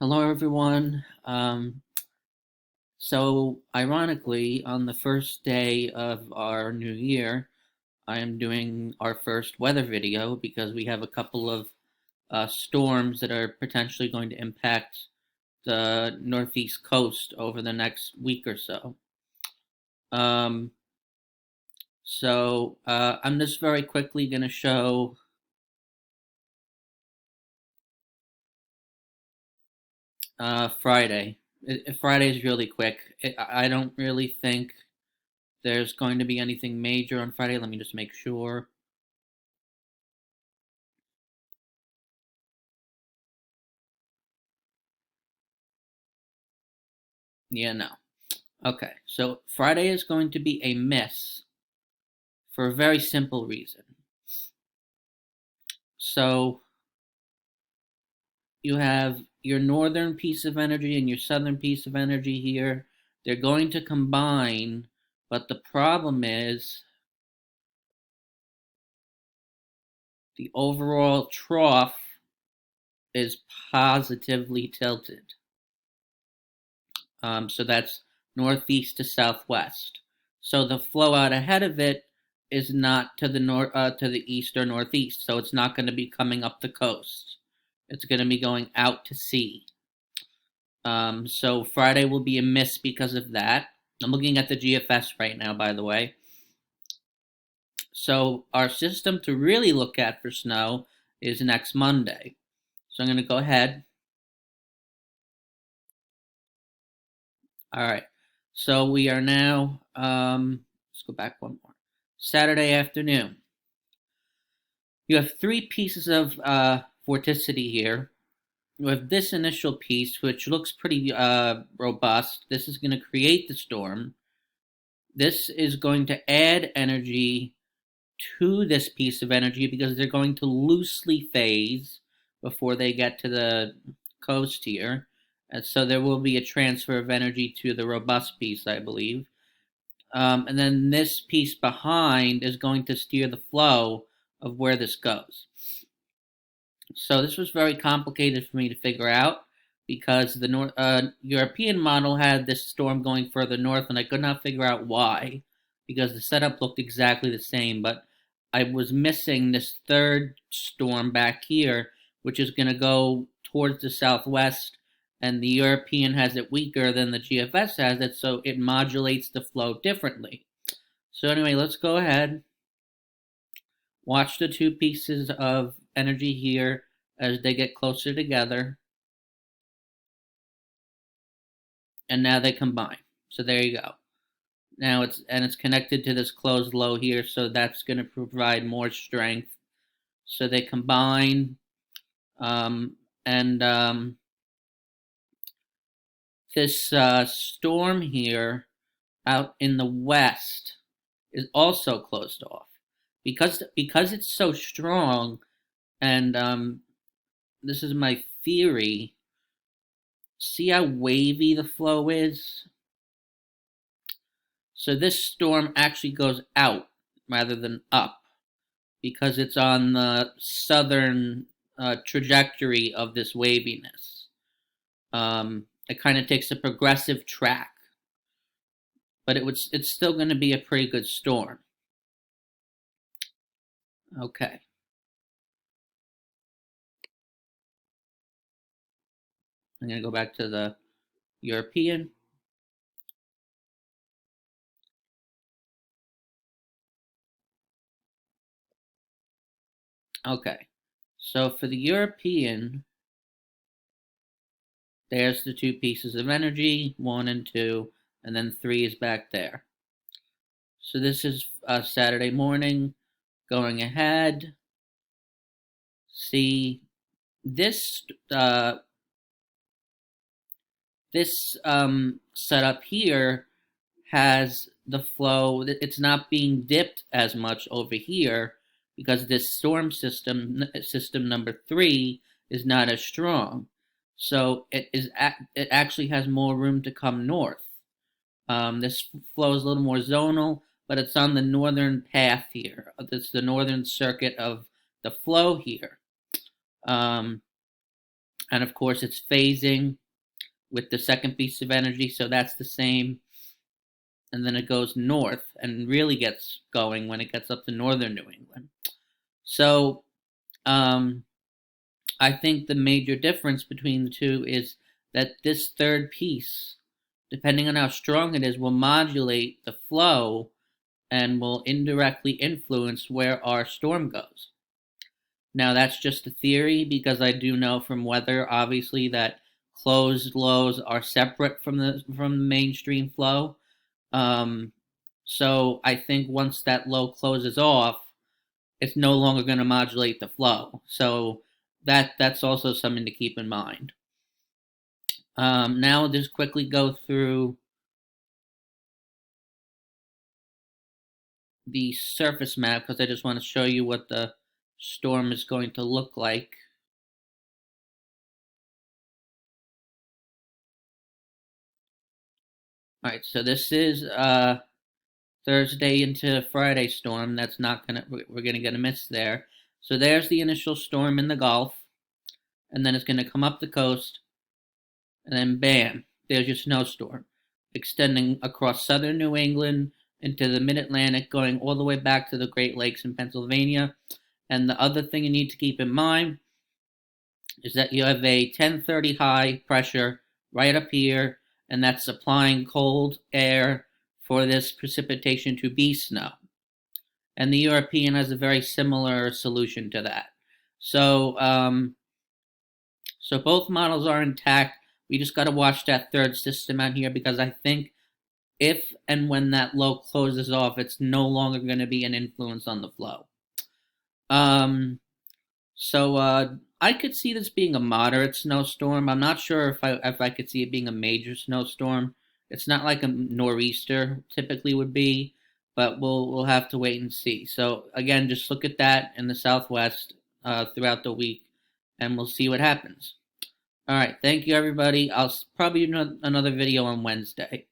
Hello, everyone. So, ironically, on the first day of our new year, I am doing our first weather video because we have a couple of storms that are potentially going to impact the northeast coast over the next week or so. Um, I'm just very quickly going to show Friday. Friday is really quick. I don't really think there's going to be anything major on Friday. Let me just make sure. Yeah, no. Okay, so Friday is going to be a miss for a very simple reason. So you have your northern piece of energy and your southern piece of energy here. They're going to combine, but the problem is the overall trough is positively tilted. So that's northeast to southwest. So the flow out ahead of it is not to the to the east or northeast. So it's not going to be coming up the coast. It's going to be going out to sea. So Friday will be a miss because of that. I'm looking at the GFS right now, by the way. So our system to really look at for snow is next Monday. So I'm going to go ahead. All right. So we are now, let's go back one more. Saturday afternoon. You have three pieces of vorticity here. You have this initial piece, which looks pretty robust. This is going to create the storm. This is going to add energy to this piece of energy because they're going to loosely phase before they get to the coast here. And so there will be a transfer of energy to the robust piece, I believe. And then this piece behind is going to steer the flow of where this goes. So this was very complicated for me to figure out because the European model had this storm going further north, and I could not figure out why because the setup looked exactly the same. But I was missing this third storm back here, which is going to go towards the southwest, and the European has it weaker than the GFS has it, so it modulates the flow differently. So anyway, let's go ahead. Watch the two pieces of energy here as they get closer together. And now they combine. So there you go. Now it's connected to this closed low here, so that's going to provide more strength. So they combine, um, and this storm here out in the west is also closed off because it's so strong. And this is my theory. See how wavy the flow is? So this storm actually goes out rather than up because it's on the southern trajectory of this waviness. It kind of takes a progressive track, but it's still going to be a pretty good storm. Okay. I'm going to go back to the European. Okay. So for the European, there's the two pieces of energy, 1 and 2, and then 3 is back there. So this is Saturday morning. Going ahead, see this setup here has the flow. It's not being dipped as much over here because this storm system number 3 is not as strong. So it actually has more room to come north. This flow is a little more zonal, but it's on the northern path here. It's the northern circuit of the flow here. Um, And of course, it's phasing with the second piece of energy, so that's the same. And then it goes north and really gets going when it gets up to northern New England. So um, I think the major difference between the two is that this third piece, depending on how strong it is, will modulate the flow and will indirectly influence where our storm goes. Now, that's just a theory because I do know from weather, obviously, that closed lows are separate from the mainstream flow. So I think once that low closes off, it's no longer going to modulate the flow. So that's also something to keep in mind. Now I'll just quickly go through the surface map because I just want to show you what the storm is going to look like. All right, so this is Thursday into Friday storm. That's not gonna, we're gonna get a miss there. So there's the initial storm in the Gulf, and then it's gonna come up the coast, and then bam, there's your snowstorm, extending across southern New England into the mid-Atlantic, going all the way back to the Great Lakes in Pennsylvania. And the other thing you need to keep in mind is that you have a 1030 high pressure right up here, and that's supplying cold air for this precipitation to be snow. And the European has a very similar solution to that. So, so both models are intact. We just got to watch that third system out here because I think if and when that low closes off, it's no longer going to be an influence on the flow. So I could see this being a moderate snowstorm. I'm not sure if I could see it being a major snowstorm. It's not like a nor'easter typically would be, but we'll have to wait and see. So again, just look at that in the southwest throughout the week, and we'll see what happens. All right, thank you everybody. I'll probably do another video on Wednesday.